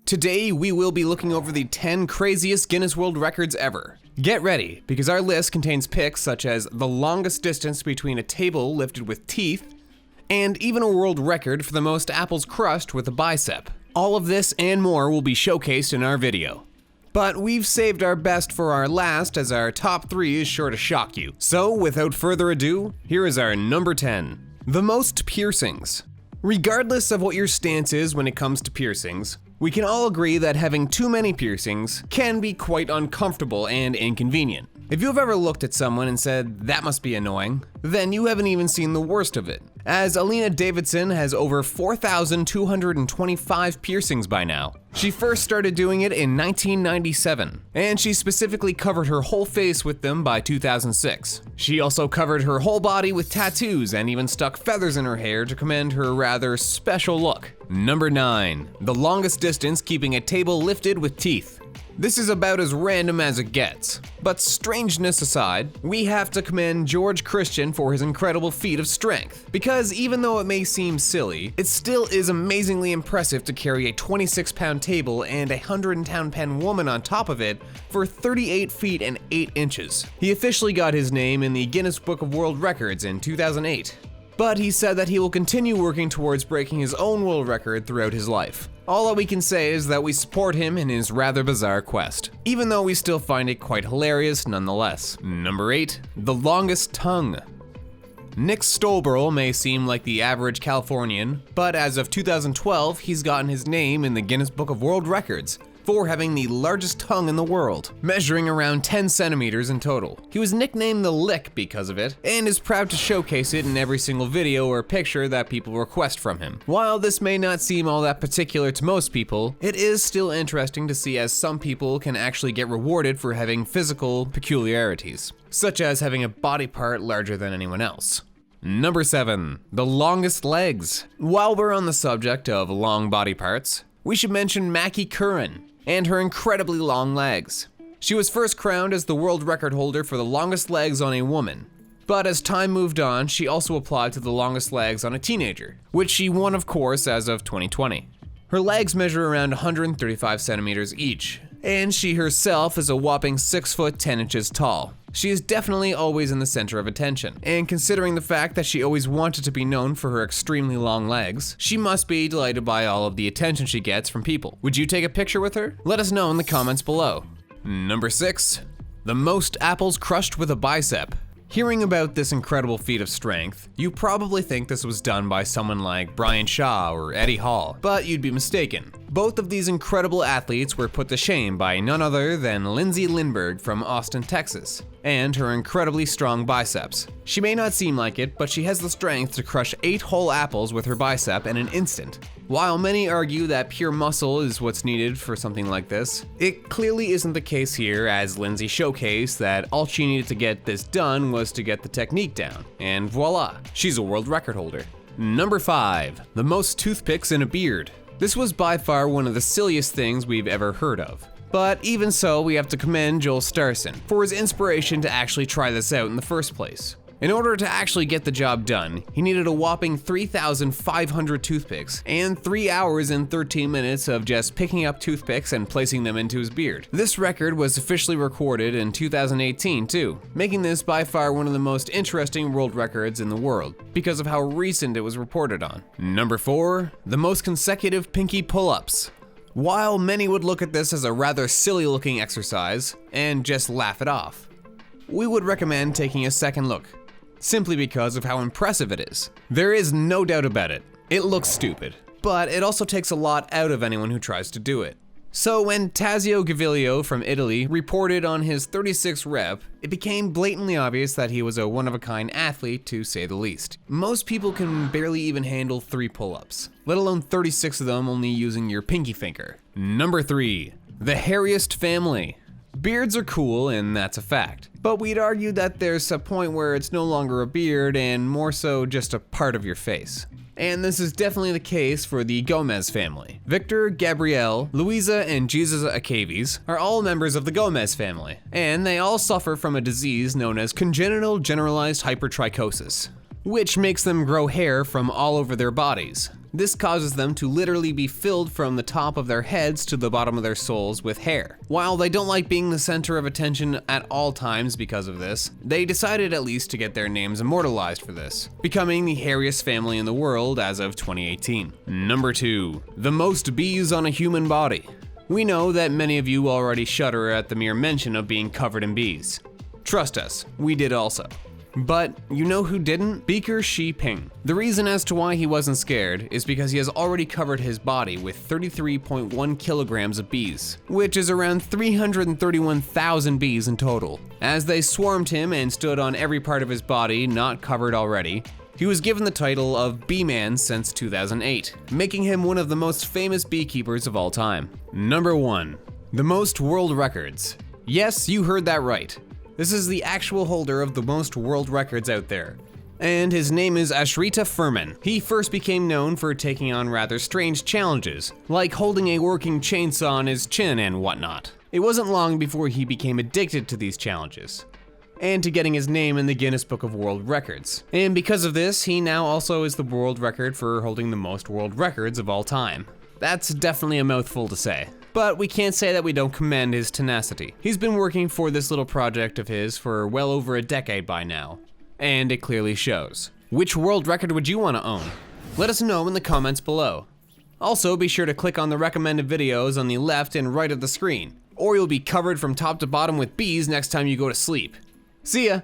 Today, we will be looking over the 10 craziest Guinness World Records ever. Get ready, because our list contains pics such as the longest distance between a table lifted with teeth, and even a world record for the most apples crushed with a bicep. All of this and more will be showcased in our video. But we've saved our best for our last, as our top 3 is sure to shock you. So without further ado, here is our number 10. The most piercings. Regardless of what your stance is when it comes to piercings, we can all agree that having too many piercings can be quite uncomfortable and inconvenient. If you've ever looked at someone and said, "That must be annoying," then you haven't even seen the worst of it, as Alina Davidson has over 4,225 piercings by now. She first started doing it in 1997, and she specifically covered her whole face with them by 2006. She also covered her whole body with tattoos and even stuck feathers in her hair to commend her rather special look. Number 9. The longest distance keeping a table lifted with teeth. This is about as random as it gets. But strangeness aside, we have to commend George Christian for his incredible feat of strength. Because even though it may seem silly, it still is amazingly impressive to carry a 26-pound table and a 110-pound woman on top of it for 38 feet and 8 inches. He officially got his name in the Guinness Book of World Records in 2008. But he said that he will continue working towards breaking his own world record throughout his life. All that we can say is that we support him in his rather bizarre quest, even though we still find it quite hilarious nonetheless. Number 8. The longest tongue. Nick Stolberl may seem like the average Californian, but as of 2012, he's gotten his name in the Guinness Book of World Records for having the largest tongue in the world, measuring around 10 centimeters in total. He was nicknamed the Lick because of it, and is proud to showcase it in every single video or picture that people request from him. While this may not seem all that particular to most people, it is still interesting to see, as some people can actually get rewarded for having physical peculiarities, such as having a body part larger than anyone else. Number 7. The longest legs. While we're on the subject of long body parts, we should mention Mackie Curran and her incredibly long legs. She was first crowned as the world record holder for the longest legs on a woman. But as time moved on, she also applied to the longest legs on a teenager, which she won, of course, as of 2020. Her legs measure around 135 centimeters each, and she herself is a whopping 6 foot 10 inches tall. She is definitely always in the center of attention, and considering the fact that she always wanted to be known for her extremely long legs, she must be delighted by all of the attention she gets from people. Would you take a picture with her? Let us know in the comments below. Number 6. The most apples crushed with a bicep. Hearing about this incredible feat of strength, you probably think this was done by someone like Brian Shaw or Eddie Hall, but you'd be mistaken. Both of these incredible athletes were put to shame by none other than Lindsay Lindbergh from Austin, Texas, and her incredibly strong biceps. She may not seem like it, but she has the strength to crush 8 whole apples with her bicep in an instant. While many argue that pure muscle is what's needed for something like this, it clearly isn't the case here, as Lindsay showcased that all she needed to get this done was to get the technique down, and voila, she's a world record holder. Number 5. The most toothpicks in a beard. This was by far one of the silliest things we've ever heard of. But even so, we have to commend Joel Starson for his inspiration to actually try this out in the first place. In order to actually get the job done, he needed a whopping 3,500 toothpicks and 3 hours and 13 minutes of just picking up toothpicks and placing them into his beard. This record was officially recorded in 2018 too, making this by far one of the most interesting world records in the world because of how recent it was reported on. Number 4. The most consecutive pinky pull-ups. While many would look at this as a rather silly looking exercise and just laugh it off, we would recommend taking a second look, simply because of how impressive it is. There is no doubt about it. It looks stupid, but it also takes a lot out of anyone who tries to do it. So when Tazio Gaviglio from Italy reported on his 36 rep, it became blatantly obvious that he was a one-of-a-kind athlete, to say the least. Most people can barely even handle 3 pull-ups, let alone 36 of them only using your pinky finger. Number 3. The hairiest family. Beards are cool, and that's a fact. But we'd argue that there's a point where it's no longer a beard and more so just a part of your face. And this is definitely the case for the Gomez family. Victor, Gabrielle, Luisa, and Jesus Acaves are all members of the Gomez family, and they all suffer from a disease known as congenital generalized hypertrichosis, which makes them grow hair from all over their bodies. This causes them to literally be filled from the top of their heads to the bottom of their soles with hair. While they don't like being the center of attention at all times because of this, they decided at least to get their names immortalized for this, becoming the hairiest family in the world as of 2018. Number 2. The most bees on a human body. We know that many of you already shudder at the mere mention of being covered in bees. Trust us, we did also. But you know who didn't? Beaker Shi Ping. The reason as to why he wasn't scared is because he has already covered his body with 33.1 kilograms of bees, which is around 331,000 bees in total. As they swarmed him and stood on every part of his body not covered already, he was given the title of Bee Man since 2008, making him one of the most famous beekeepers of all time. Number 1. The most world records. Yes, you heard that right. This is the actual holder of the most world records out there, and his name is Ashrita Furman. He first became known for taking on rather strange challenges, like holding a working chainsaw on his chin and whatnot. It wasn't long before he became addicted to these challenges, and to getting his name in the Guinness Book of World Records. And because of this, he now also is the world record for holding the most world records of all time. That's definitely a mouthful to say. But we can't say that we don't commend his tenacity. He's been working for this little project of his for well over a decade by now, and it clearly shows. Which world record would you want to own? Let us know in the comments below. Also, be sure to click on the recommended videos on the left and right of the screen, or you'll be covered from top to bottom with bees next time you go to sleep. See ya!